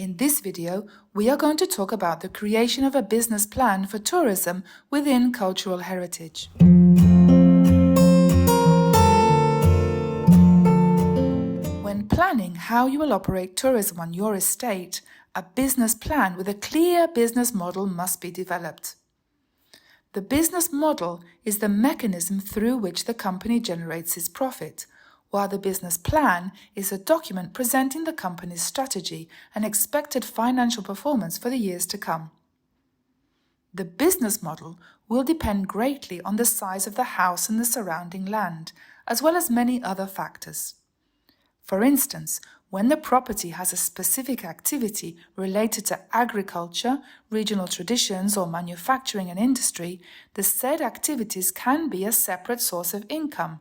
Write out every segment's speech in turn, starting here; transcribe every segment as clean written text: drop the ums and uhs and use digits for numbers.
In this video, we are going to talk about the creation of a business plan for tourism within cultural heritage. When planning how you will operate tourism on your estate, a business plan with a clear business model must be developed. The business model is the mechanism through which the company generates its profit, while the business plan is a document presenting the company's strategy and expected financial performance for the years to come. The business model will depend greatly on the size of the house and the surrounding land, as well as many other factors. For instance, when the property has a specific activity related to agriculture, regional traditions, or manufacturing and industry, the said activities can be a separate source of income,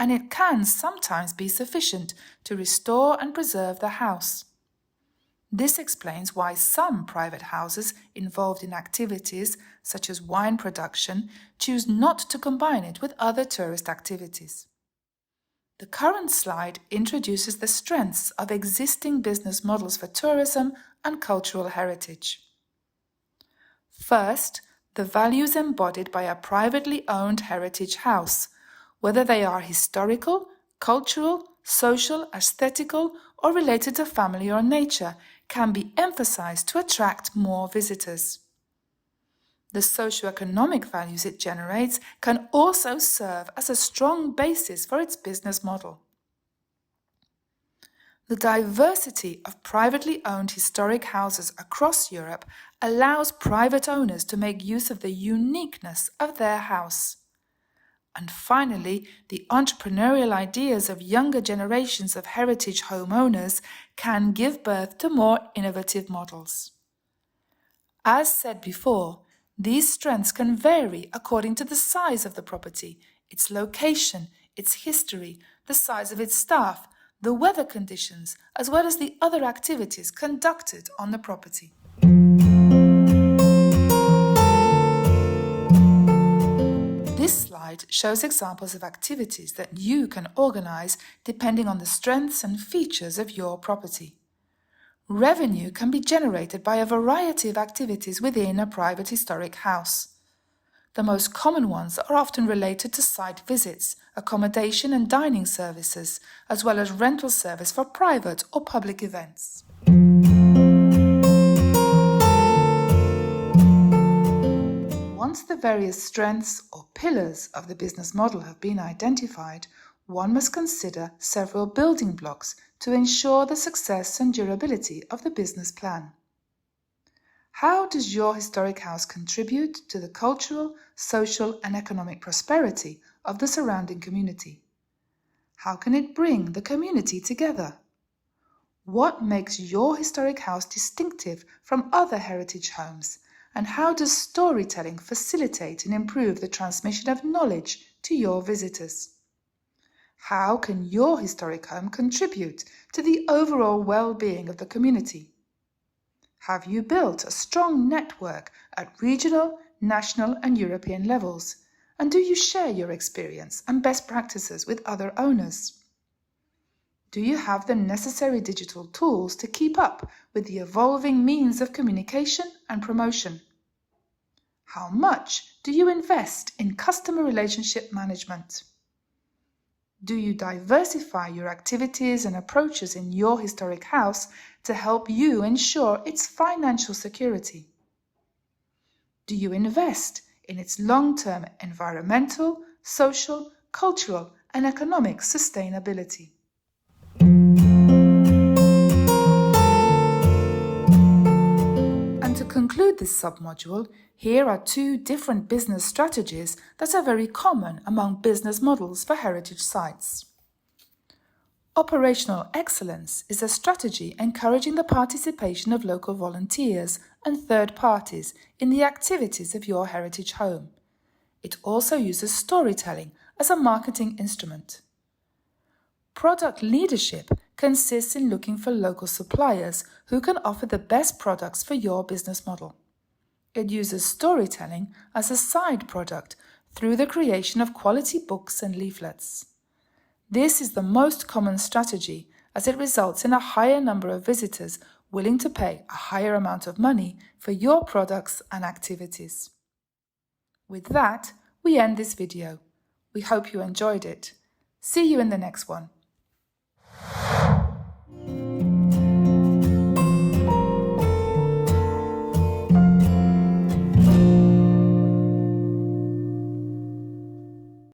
and it can sometimes be sufficient to restore and preserve the house. This explains why some private houses involved in activities such as wine production choose not to combine it with other tourist activities. The current slide introduces the strengths of existing business models for tourism and cultural heritage. First, the values embodied by a privately owned heritage house, whether they are historical, cultural, social, aesthetical, or related to family or nature, can be emphasized to attract more visitors. The socio-economic values it generates can also serve as a strong basis for its business model. The diversity of privately owned historic houses across Europe allows private owners to make use of the uniqueness of their house. And finally, the entrepreneurial ideas of younger generations of heritage homeowners can give birth to more innovative models. As said before, these strengths can vary according to the size of the property, its location, its history, the size of its staff, the weather conditions, as well as the other activities conducted on the property. This slide shows examples of activities that you can organize depending on the strengths and features of your property. Revenue can be generated by a variety of activities within a private historic house. The most common ones are often related to site visits, accommodation and dining services, as well as rental service for private or public events. Once the various strengths or pillars of the business model have been identified, one must consider several building blocks to ensure the success and durability of the business plan. How does your historic house contribute to the cultural, social, and economic prosperity of the surrounding community? How can it bring the community together? What makes your historic house distinctive from other heritage homes? And how does storytelling facilitate and improve the transmission of knowledge to your visitors? How can your historic home contribute to the overall well-being of the community? Have you built a strong network at regional, national, and European levels? And do you share your experience and best practices with other owners? Do you have the necessary digital tools to keep up with the evolving means of communication and promotion? How much do you invest in customer relationship management? Do you diversify your activities and approaches in your historic house to help you ensure its financial security? Do you invest in its long-term environmental, social, cultural, and economic sustainability? And to conclude this submodule, here are two different business strategies that are very common among business models for heritage sites. Operational excellence is a strategy encouraging the participation of local volunteers and third parties in the activities of your heritage home. It also uses storytelling as a marketing instrument. Product leadership consists in looking for local suppliers who can offer the best products for your business model. It uses storytelling as a side product through the creation of quality books and leaflets. This is the most common strategy as it results in a higher number of visitors willing to pay a higher amount of money for your products and activities. With that, we end this video. We hope you enjoyed it. See you in the next one.